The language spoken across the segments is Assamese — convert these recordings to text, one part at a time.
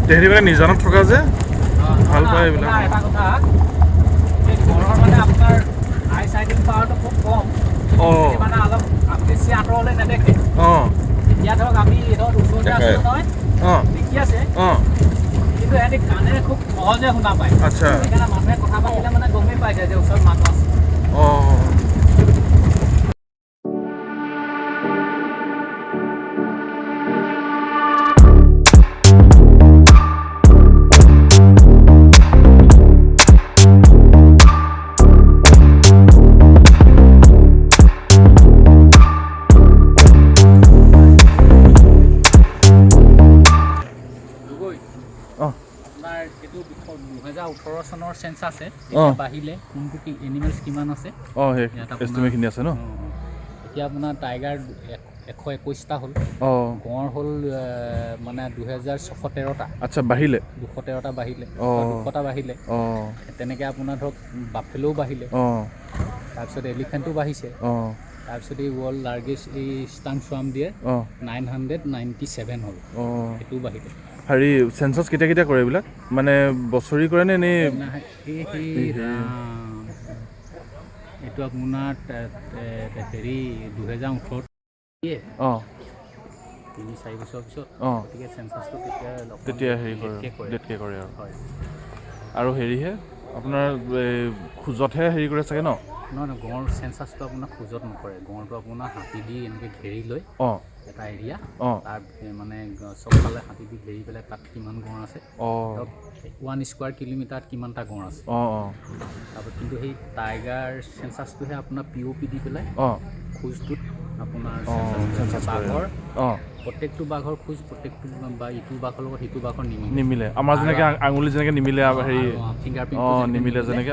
তেহেঁতি মানে নিজানত থকা যে ভাল পায় এইবিলাক। এটা কথা ঘৰৰ মানে আপোনাৰ আই চাইডিং পাৱাৰটো খুব কম। মানে অলপ বেছি আঁতৰলৈ নেদেখে। এতিয়া ধৰক আমি ধৰক ওচৰতে আছোঁ নহয়, দেখি আছে, কিন্তু সিহঁতি কাণেৰে খুব সহজে শুনা পায়। আচ্ছা, সেইকাৰণে মানুহে কথা পাতিলে মানে গমেই পাই যায় যে ওচৰত মানুহ আছে। এইটো 2018 চনৰ চেঞ্চাছে বাহিলে কোনটো কি এনিমেলছ কিমান আছে এষ্টিমেটখিনি আছে ন। এতিয়া আপোনাৰ টাইগাৰ 121টা হ'ল, গঁড় হ'ল মানে 2613টা। আচ্ছা, বাঢ়িলে 213টা বাঢ়িলে, 200টা বাঢ়িলে। তেনেকৈ আপোনাৰ ধৰক বাফেলোও বাঢ়িলে, তাৰপিছত এলিফেণ্টো বাঢ়িছে, তাৰপিছত এই ৱৰ্ল্ড লাৰ্জেষ্ট এই ষ্টাং চোৱাম দিয়ে 997 হ'ল, সেইটোও বাঢ়িলে। হেৰি চেঞ্চাছ কেতিয়া কেতিয়া কৰে এইবিলাক, মানে বছৰি কৰে নে এনেই? এইটো আপোনাৰ হেৰি 2018 3-4 বছৰ পিছত, গতিকে চেঞ্চাছটো তেতিয়া হেৰি ডেটকৈ কৰে আৰু হেৰিহে আপোনাৰ খোজতহে হেৰি কৰে চাগে ন? নহয়, গঁড় চেঞ্চাছটো আপোনাৰ খোজত নকৰে। গঁড়টো আপোনাৰ হাতী দি এনেকৈ ঘেৰি লৈ এটা এৰিয়া, তাত মানে চবফালে হাতী দি ঘেৰি পেলাই তাত কিমান গঁড় আছে, 1 স্কুৱাৰ কিলোমিটাৰত কিমানটা গঁড় আছে। তাৰপৰা কিন্তু সেই টাইগাৰ চেঞ্চাছটোহে আপোনাৰ POP দি পেলাই খোজটোত আপোনাৰ বাঘৰ প্ৰত্যেকটো বাঘৰ খোজ প্ৰত্যেকটো বা ইটো বাঘৰ লগত সিটো বাঘৰ নিমিলে। আমাৰ যেনেকৈ আঙুলি যেনেকৈ নিমিলে হেৰি ফিংগাৰপ্ৰিণ্ট নিমিলে যেনেকৈ।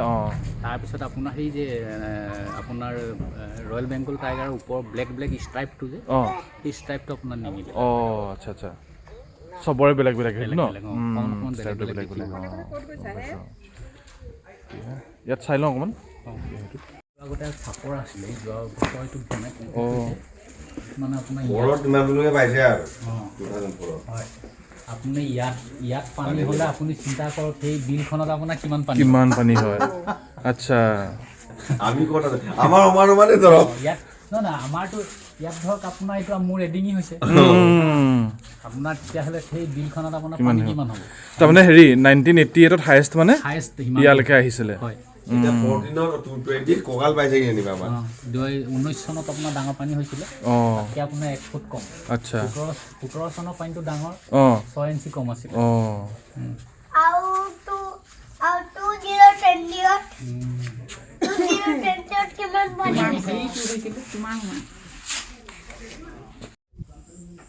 তাৰপিছত আপোনাৰ সেই যে আপোনাৰ ৰয়েল বেংগল টাইগাৰৰ ওপৰ ব্লেক ষ্ট্ৰাইপটো যে, সেই ষ্ট্ৰাইপটো আপোনাৰ নিমিলে। আচ্ছা আচ্ছা, চবৰে বেলেগ বেলেগ ন, ষ্টাইপটো বেলেগ বেলেগ। ইয়াত চাই লওঁ অকণমান। আগতে চাপৰ আছিলে, যোৱা বছৰ এইটো বনাই মানে আপোনাৰ হয়। আপুনি ইয়াত পানী হ'লে আপুনি চিন্তা কৰক সেই বিলখনত আপোনাৰ কিমান পানী হয়। আচ্ছা, আমি ক'ত আছে আমাৰ মানে ধৰক ইয়াত নহয়, আমাৰতো ইয়াত ধৰক আপোনাৰ এইটো মোৰ এডিঙি হৈছে, আপোনাৰ তেতিয়াহ'লে সেই বিলখনত আপোনাৰ পানী কিমান হ'ব? তাৰমানে হেৰি 1988ত হায়েষ্ট মানে ইয়ালৈকে আহিছিলে। হয়, 19 চনত আপোনাৰ ডাঙৰ পানী হৈছিলে, তাতকৈ আপোনাৰ 1 ফুট কম। আচ্ছা, 17 চনৰ পানীটো ডাঙৰ, 6 ইঞ্চি কম আছিলে।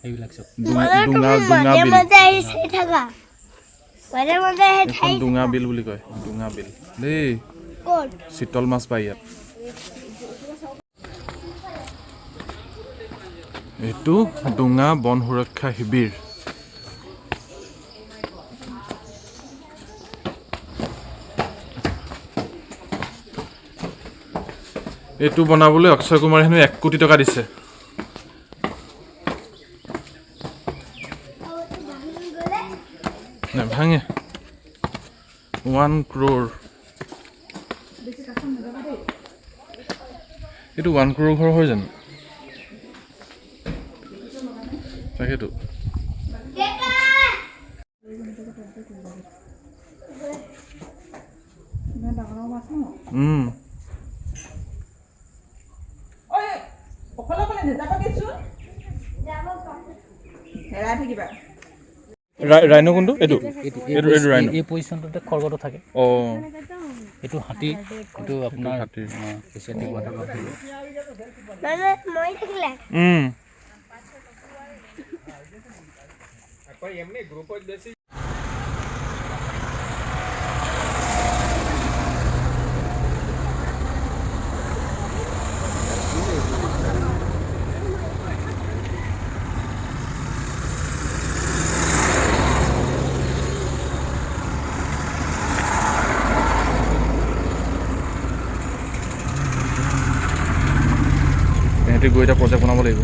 এইবিলাক চব ডুঙা বিল বুলি কয়, ডুঙা বিল দেই। চিতল মাছ পায় ইয়াত। এইটো ডুঙা বন সুৰক্ষা শিবিৰ। এইটো বনাবলৈ অক্ষয় কুমাৰে হেনো 1 কোটি টকা দিছে। নাভাঙে, 1 crore। এইটো 1 crore ঘৰ হয় জানো? তাকেতো ৰাইনো কোনটো? এইটো ৰাইনো এই পজিশ্যনটোতে খৰ্গটো থাকে। এইটো হাতী, এইটো আপোনাৰ হাতীৰ এছিয়াটিক ৱাটাৰ বাফেলো। গৈ এটা প্ৰজেক্ট বনাব লাগিব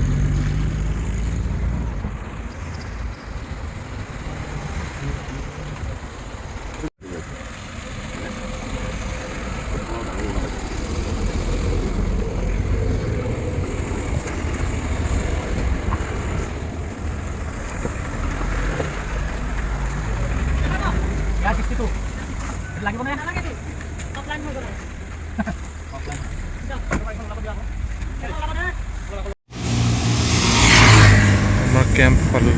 আমাৰ কেম্প পালোঁ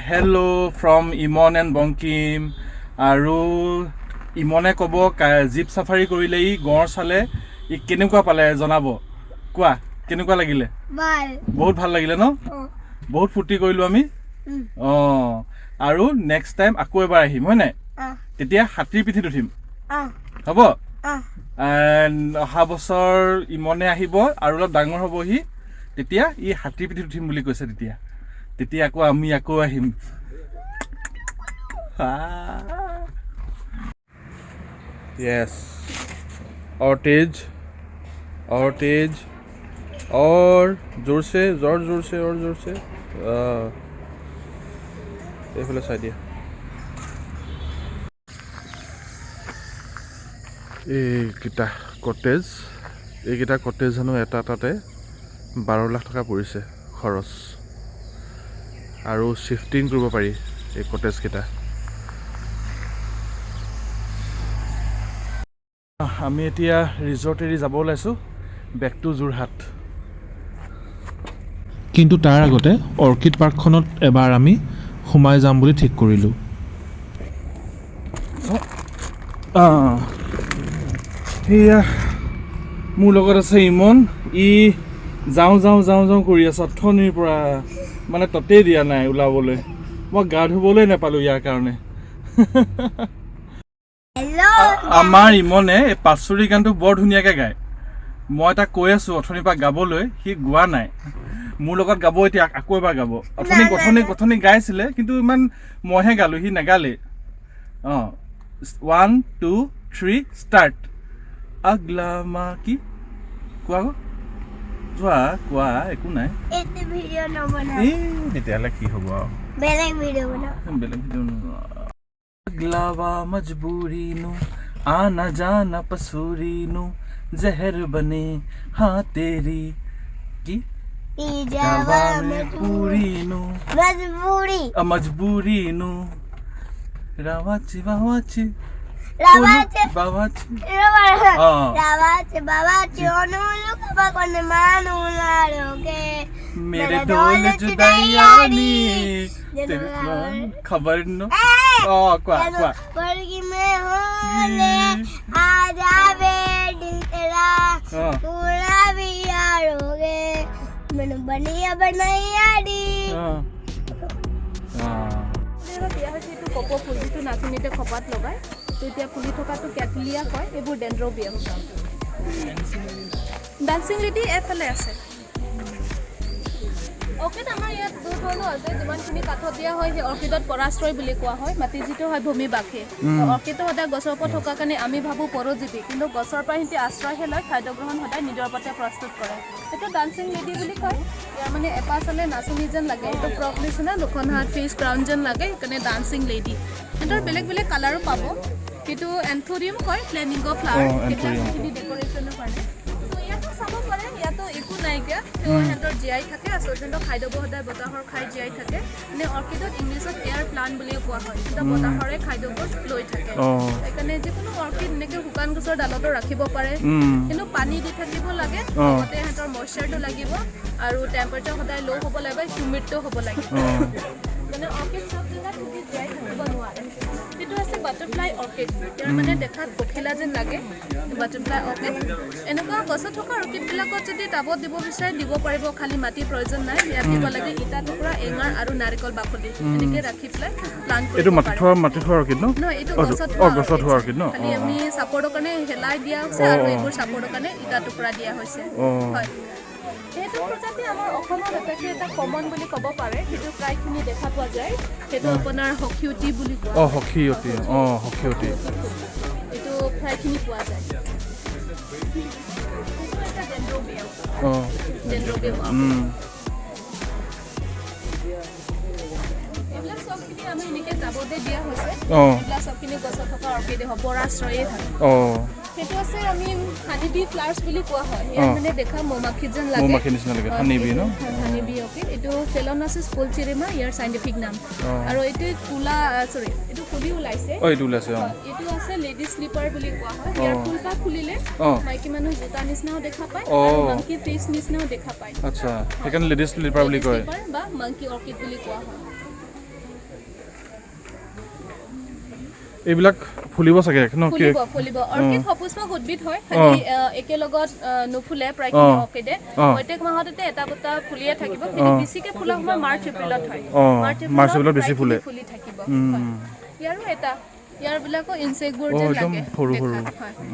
hello' from Emon and Bankim আৰু ইমনে ক'ব জীপ চাফাৰী কৰিলে ই গঁড় চালে ই কেনেকুৱা পালে জনাব কোৱা কেনেকুৱা লাগিলে বহুত ভাল লাগিলে ন বহুত ফূৰ্তি কৰিলোঁ আমি অঁ আৰু নেক্সট টাইম আকৌ এবাৰ আহিম হয় নাই তেতিয়া হাতীৰ পিঠিত উঠিম হ'ব অহা বছৰ ইমনে আহিব আৰু অলপ ডাঙৰ হ'বহি তেতিয়া ই হাতীৰ পিঠিত উঠিম বুলি কৈছে তেতিয়া আকৌ আমি আকৌ আহিম Yes, orchid, और जोर से এইফালে চাই দিয়া এইকেইটা কটেজ হেনো এটা তাতে 12 লাখ টকা পৰিছে খৰচ আৰু শিফটিং কৰিব পাৰি এই কটেজকেইটা আমি এতিয়া ৰিজৰ্ট এৰি যাব ওলাইছোঁ বেক টু যোৰহাট কিন্তু তাৰ আগতে অৰ্কিড পাৰ্কখনত এবাৰ আমি সোমাই যাম বুলি ঠিক কৰিলোঁ সেয়া মোৰ লগত আছে ইমন ই যাওঁ কৰি আছে অথনিৰ পৰা মানে ততেই দিয়া নাই ওলাবলৈ মই গা ধুবলৈ নাপালোঁ ইয়াৰ কাৰণে আমাৰ ইমনে এই পাচুৰি গানটো বৰ ধুনীয়াকৈ গায় মই তাক কৈ আছোঁ অথনিৰ পৰা গাবলৈ সি গোৱা নাই মোৰ লগত গাব এতিয়া আকৌ এবাৰ গাব অথনি গাইছিলে কিন্তু ইমান মইহে গালোঁ সি নাগালে 1 2 3 ষ্টাৰ্ট আগলা মা কি কোৱা একো নাই তেতিয়াহ'লে কি হ'ব আৰু বেলেগ ভিডিঅ' अगलावा मजबूरी नू आना जाना पसूरी नू जहर बने हाँ तेरी की पूरी नू मजबूरी नू रावाची बावाची मेरे ढोल जुदाई खबर नो बनिया बनाई বিয়া হৈছে এইটো কপৌ ফুল যিটো নাচনীতে খপাত লগায় তেতিয়া ফুলি থকাটো কেটলিয়া কয় এইবোৰ ডেন্ড্ৰবিয়াম ডান্সিং লেডি এফালে আছে অৰ্কিড আমাৰ ইয়াত দুই ধৰণৰ আছে যিমানখিনি কাঠত দিয়া হয় সেই অৰ্কিডত পৰাশ্ৰয় বুলি কোৱা হয় মাটি যিটো হয় ভূমি বাসী অৰ্কিডটো সদায় গছৰ ওপৰত থকাৰ কাৰণে আমি ভাবোঁ পৰজীৱী কিন্তু গছৰ পৰা সিহঁতে আশ্ৰয়হে লয় খাদ্য গ্ৰহণ সদায় নিজৰ ওপৰতে প্ৰস্তুত কৰে এইটো ডান্সিং লেডি বুলি কয় ইয়াৰ মানে এপাহ চালে নাচনী যেন লাগে এইটো ফ্ৰক নিচিনা দুখন হাত ফেচ ক্ৰাউন যেন লাগে সেইকাৰণে ডান্সিং লেডি সিহঁতৰ বেলেগ বেলেগ কালাৰো পাব কিন্তু এন্থোৰিয়াম কয় ফ্লেমিংগ ফ্লাৱাৰ সেইখিনি ডেক'ৰেশ্যনৰ কাৰণে ইয়াতো চাব পাৰে ইয়াতো একো নাইকিয়া সিহঁতৰ জীয়াই থাকে আচলতে খাদ্যবোৰ সদায় বতাহৰ খাই জীয়াই থাকে মানে অৰ্কিডত ইংলিছত এয়াৰ প্লান্ট বুলিও কোৱা হয় কিন্তু বতাহৰে খাদ্যবোৰ লৈ থাকে সেইকাৰণে যিকোনো অৰ্কিড এনেকৈ শুকান গছৰ ডালতো ৰাখিব পাৰে কিন্তু পানী দি থাকিব লাগে লগতে সিহঁতৰ মইশ্চাৰটো লাগিব আৰু টেম্পাৰেচাৰ সদায় ল' হ'ব লাগিব হিউমিডটো হ'ব লাগিব মানে অৰ্কিড চব জেগাত যদি জীয়াই থাকিব নোৱাৰে সেইটো আছে বাটাৰফ্লাই অৰ্কিড ইয়াৰ মানে দেখাত পখিলা যেন লাগে বাটাৰফ্লাই অৰ্কিড এনেকুৱা গছত থকা অৰ্কিডবিলাকত যদি টাবত দিব বিচাৰে দিব পাৰিব খালি মাটিৰ প্ৰয়োজন নাই ইয়াত দিব লাগে ইটা টুকুৰা এঙাৰ আৰু নাৰিকল বাকলি এনেকৈ ৰাখি পেলাই প্লান্ট এইটো মাটি থোৱা অৰ্কিড ন নহয় এইটো গছত হোৱা অৰ্কিড ন খালি আমি চাপৰ্টৰ কাৰণে হেলাই দিয়া হৈছে আৰু এইবোৰ চাপৰ্টৰ কাৰণে ইটা টুকুৰা দিয়া হৈছে হয় সেইটো প্ৰজাতি আমাৰ অসমত এটা কমন বুলি ক'ব পাৰে সেইটো প্ৰায়খিনি দেখা পোৱা যায় সেইটো আপোনাৰ হকিউটি বুলি কোৱা হকিউটি হকিউটি এইটো প্ৰায়খিনি পোৱা যায় এইটো এটা ডেনড্ৰবিয়াম এইবিলাক চবখিনি আমি এনেকৈ যাবতে দিয়া হৈছে এইবিলাক চবখিনি গছত থকা অৰ্কিডে হ'ব পৰাশ্ৰয়ে থাকে সেইটো আছে আমি হানিবি ফ্লাৱাৰ্ছ বুলি কোৱা হয় ইয়াত মানে দেখা মৌমাখি যেন লাগে মৌমাখি নিচিনা লাগে হানিবি ন হানিবি অৰ্কিড এইটো ফেলনাচিছ ফুলচিৰিমা ইয়াৰ সাইন্টিফিক নাম আৰু এইটো এইটো ফুলি ওলাইছে এইটো ওলাইছে এইটো আছে লেডি স্লিপাৰ বুলি কোৱা হয় ইয়াৰ ফুলপাহ খুলিলে মাইকী মানুহ জোতা নিচিনাও দেখা পায় আৰু মাংকি ফেচ নিচিনাও দেখা পায় আচ্ছা সেইকাৰণে লেডি স্লিপাৰ বুলি কয় বা মাংকি অৰ্কিড বুলি কোৱা হয় এইবিলাক ফুলিব চাগে ন ফুলিব অৰ্কিড সপুষ্পক উদ্ভিদ হয় খালি একেলগত নুফুলে প্ৰায়খিনি অৰ্কিডে প্ৰত্যেক মাহতে এটা দুটা ফুলিয়ে থাকিব কিন্তু বেছিকে ফুলা সময় মাৰ্চ এপ্ৰিলত হয় মাৰ্চ এপ্ৰিলত বেছি ফুলি থাকিব ইয়াৰো এটা ইয়াৰবিলাকো ইনচেক্টবোৰ যেন লাগে সৰু সৰু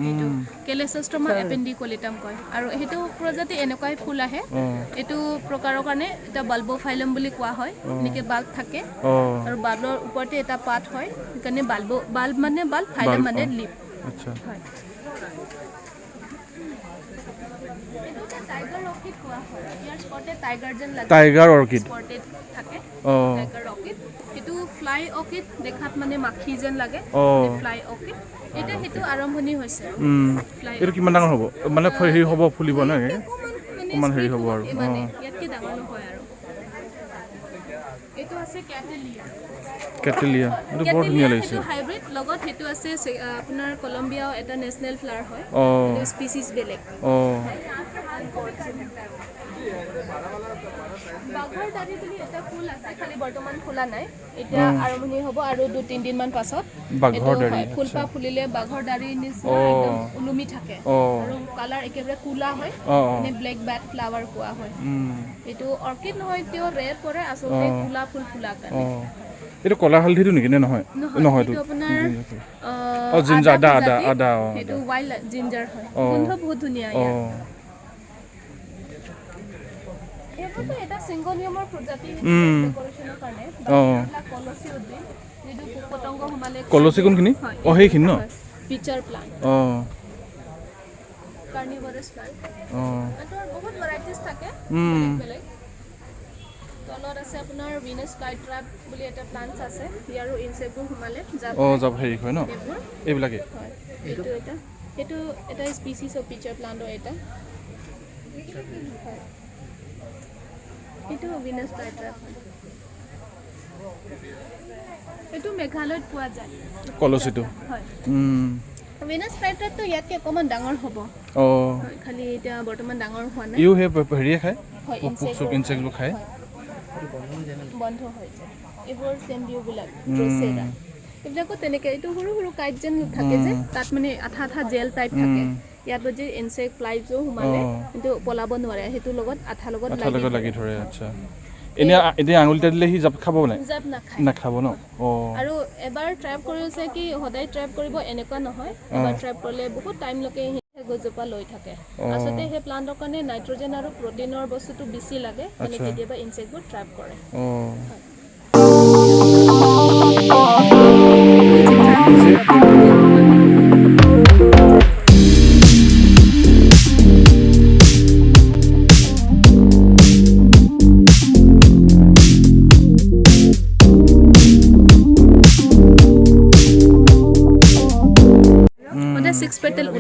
এইটো কেলেচষ্ট্ৰমা এপেণ্ডিকুলিটাম কয় আৰু সেইটো প্ৰজাতি এনেকুৱাই ফুল আহে এইটো প্ৰকাৰৰ কাৰণে এটা বাল্বোফাইলাম বুলি কোৱা হয় এনেকৈ বাল্ব থাকে আৰু বাল্বৰ ওপৰতে এটা পাত হয় সেইকাৰণে বাল্ব মানে বাল্ব ফাইলাম মানে লিপ আচ্ছা হয় টাইগাৰ অৰ্কিড কোৱা হয় ইয়াৰ স্পটে টাইগাৰ যেন লাগে টাইগাৰ অৰ্কিড স্পটেড থাকে টাইগাৰ অৰ্কিড এইটো ফ্লাই অৰ্কিড দেখাত মানে মাখি যেন লাগে ফ্লাই অৰ্কিড এটা সেইটো আৰম্ভণি হৈছে এইটো কিমান ডাঙৰ হ'ব মানে হেৰি হ'ব ফুলিব ন অকণমান হেৰি হ'ব আৰু ইয়াতকৈ ডাঙৰ নহয় আৰু এইটো আছে কেটেলিয়া এইটো বৰ ধুনীয়া লাগিছে হাইব্ৰিড লগত সেইটো আছে আপোনাৰ কলম্বিয়া এটা নেশ্যনেল ফ্লাৱাৰ হয় স্পিচিছ বেলেগ বাঘৰ দাৰি বুলি এটা ফুল আছে খালি বৰ্তমান ফুলা নাই এতিয়া আৰম্ভণি হ'ব আৰু 2-3 দিনমান পাছত বাঘৰ দাৰি ফুলপাহ ফুলিলে বাঘৰ দাৰি নিচিনা একদম ওলমি থাকে আৰু কালাৰ একেবাৰে কোলা হয় মানে ব্লেক বাট ফ্লাৱাৰ কোৱা হয় এইটো অৰ্কিড নহয় তেওঁ ৰেড পৰে আচলতে কোলা ফুল ফুলা কাৰণে এইটো কলা হালধিটো নেকি নে নহয় নহয় এইটো আপোনাৰ জিঞ্জাৰ আদা এইটো ৱাইল্ড জিঞ্জাৰ হয় গোন্ধ বহুত ধুনীয়া এইটো এটা সিংগনিয়ামৰ প্ৰজাতি ডেকোৰেশনৰ কাৰণে কলচি উদ্ভিদ যেটো পতংগ হমালে কলচি কোনখিনি সেইখিনি ন পিচাৰ প্লান্ট কাৰ্নিভৰাছ প্লান্ট এটাৰ বহুত ভেৰাইটিজ থাকে বেলেগ তলত আছে আপোনাৰ ভিনাছ ফ্লাইট্ৰাপ বুলি এটা প্লান্টছ আছে ইয়াৰো ইনচেক্টবোৰ হমালে যাব হেৰি হয় ন এইবিলাকে এইটো এটা স্পিচিছ অফ পিচাৰ প্লান্টৰ এটা এইটো ভিনাছ ফ্লাইট্ৰাপ এইটো মেঘালয়ত পোৱা যায় কলচিটো হয় ভিনাছ ফ্লাইট্ৰাপটো ইয়াতকৈ অকণমান ডাঙৰ হ'ব খালি এতিয়া বৰ্তমান ডাঙৰ হোৱা নাই হেৰিয়ে খায় ইনচেক্টবোৰ খায় বন্ধ হৈ যায় এইবোৰ চেম্বিউবিলাক ড্ৰচেৰা এইবিলাকো তেনেকৈ এইটো সৰু সৰু কাইট যেন থাকে যে তাত মানে আঠা জেল টাইপ থাকে ইয়াত যে ইনচেক্ট ফ্লাইজো সোমালে কিন্তু পলাব নোৱাৰে সেইটোৰ লগত আঠা লগত লাগি ধৰে আচ্ছা এতিয়া আঙুলিটা দিলে সি জাপ খাব নাই জাপ নাখাব ন আৰু এবাৰ ট্ৰেপ কৰিছে কি সদায় ট্ৰেপ কৰিব এনেকুৱা নহয় এবাৰ ট্ৰেপ কৰিলে বহুত টাইমলৈকে গছজোপা লৈ থাকে আচলতে সেই প্লান্টৰ কাৰণে নাইট্ৰজেন আৰু প্ৰটিনৰ বস্তুটো বেছি লাগে মানে কেতিয়াবা ইনচেক্টবোৰ ট্ৰেপ কৰে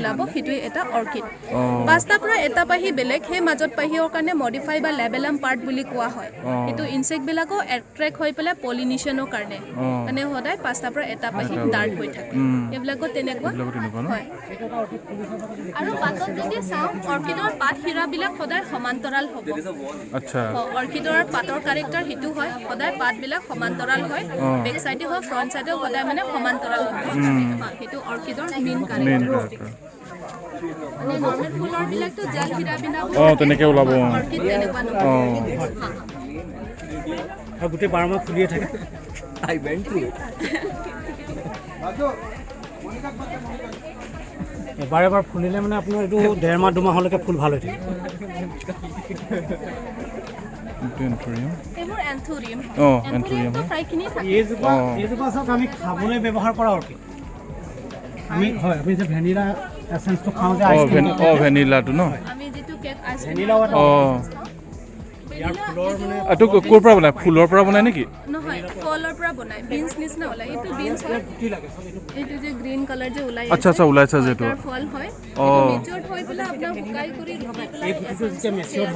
ওলাব সেইটোৱে এটা অৰ্কিড 5টাৰ পৰা এটা পাহি বেলেগ সেই মাজত পাহিৰ কাৰণে মডিফাই বা লেবেলাম পাৰ্ট বুলি কোৱা হয় সেইটো ইনসেক্টবিলাকো এট্ৰেক্ট হৈ পেলাই পলিনেশ্যনৰ কাৰণে মানে সদায় 5টাৰ পৰা এটা পাহি ডাৰ্ক হৈ থাকে এইবিলাকো তেনেকুৱা হয় আৰু পাতত যদি চাওঁ অৰ্কিডৰ পাত হীৰাবিলাক সদায় সমান্তৰাল হ'ব আচ্ছা অৰ্কিডৰ পাতৰ কাৰেক্টাৰ সেইটো হয় সদায় পাতবিলাক সমান্তৰাল হয় বেক সাইডে হয় ফ্ৰন্ট সাইডেও সদায় মানে সমান্তৰাল হয় সেইটো অৰ্কিডৰ মেইন কাৰেক্টাৰ মানে নৰ্মেল ফুলৰ বিলাকটো জেল হীৰা বিনাব তেনেকৈ ওলাব অৰ্কিড তেনেকুৱা আৰু গোটেই 12 মাহ ফুলিয়ে থাকে এবাৰ ফুলিলে মানে আপোনাৰ এইটো 1.5 মাহ 2 মাহলৈকে ফুল ভাল হৈ থাকে এইবোৰ এন্থুৰিয়াম এন্থুৰিয়ামটো প্ৰায়খিনি থাকে এইজোপা চাওক আমি খাবলৈ ব্যৱহাৰ কৰা অৰ্কিড আমি হয় আমি যে ভেনিলা এসেন্সটো খাওঁ যে আইচক্ৰীম ভেনিলাটো ন আমি যেটো কেক আইচক্ৰীম ভেনিলা ইয়াৰ ফুলৰ মানে এইটো ক'ৰ পৰা বনায় ফুলৰ পৰা বনায় নেকি নহয় ফলৰ পৰা বনায় বিনছ নিচিনা ওলাই এইটো বিনছ হয় গুটি লাগে সব এইটো যে গ্ৰীন কালাৰ যে ওলাই আচ্ছা ওলাইছে যেটো ফল হয় মেচিয়ৰ্ড হৈ পেলাই আপোনাৰ শুকাই কৰি ৰুকি পেলাই এই গুটিটো যেতিয়া মেচিয়ৰ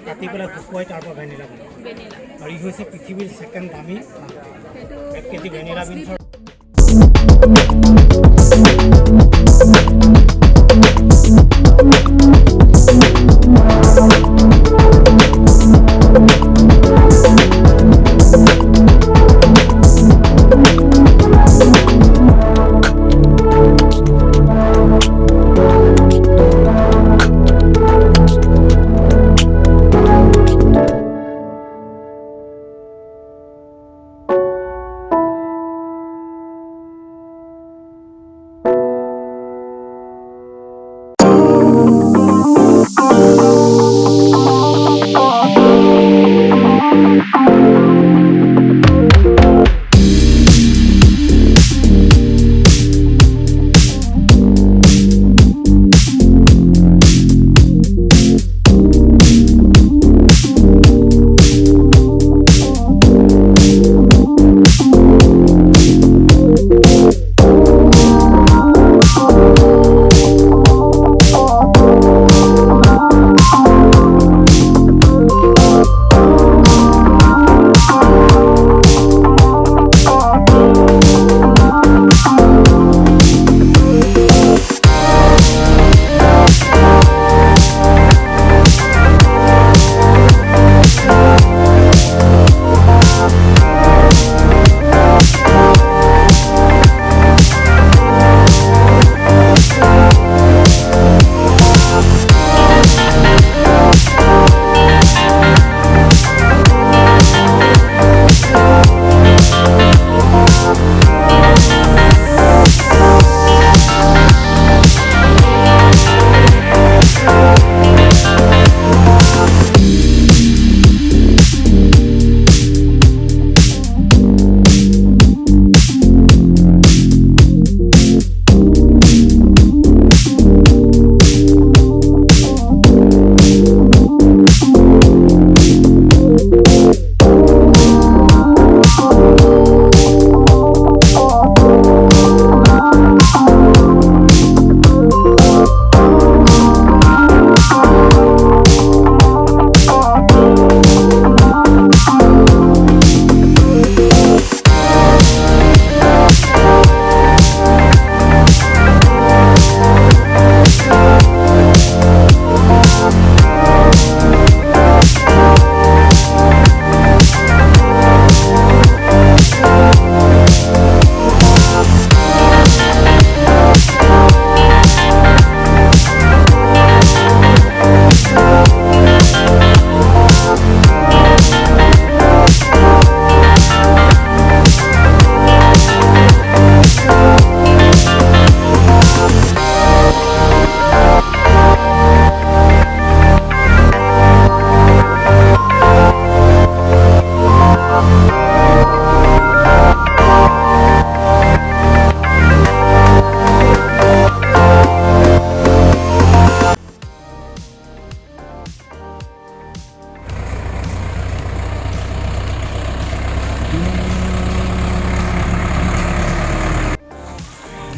কাটি পেলাই শুকুৱাই তাৰ পৰা ভেনিলা বনায় ভেনিলা আৰু ই হৈছে পৃথিৱীৰ ছেকেণ্ড দামী সেইটো 1 কেজি ভেনিলা বিনছৰ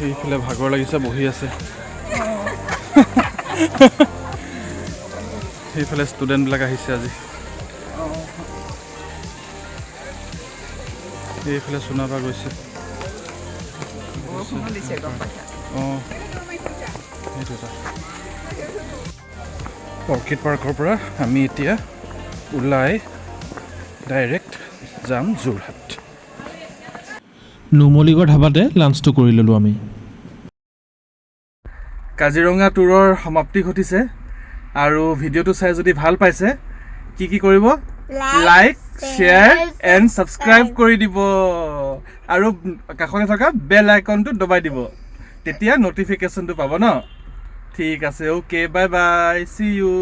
এইফালে ভাগৰ লাগিছে বহি আছে সেইফালে ষ্টুডেণ্টবিলাক আহিছে আজি এইফালে চোনাবা গৈছে অঁ সেইটো এটা অৰ্কিড পাৰ্কৰ পৰা আমি এতিয়া ওলাই ডাইৰেক্ট যাম যোৰহাট নুমলীগড় ধাবাতে লাঞ্চটো কৰি ল'লোঁ আমি কাজিৰঙা টুৰৰ সমাপ্তি ঘটিছে আৰু ভিডিঅ'টো চাই যদি ভাল পাইছে কি কৰিব লাইক শ্বেয়াৰ এণ্ড ছাবস্ক্ৰাইব কৰি দিব আৰু কাষতে থকা বেল আইকনটো দবাই দিব তেতিয়া ন'টিফিকেশ্যনটো পাব ন ঠিক আছে okay bye bye see U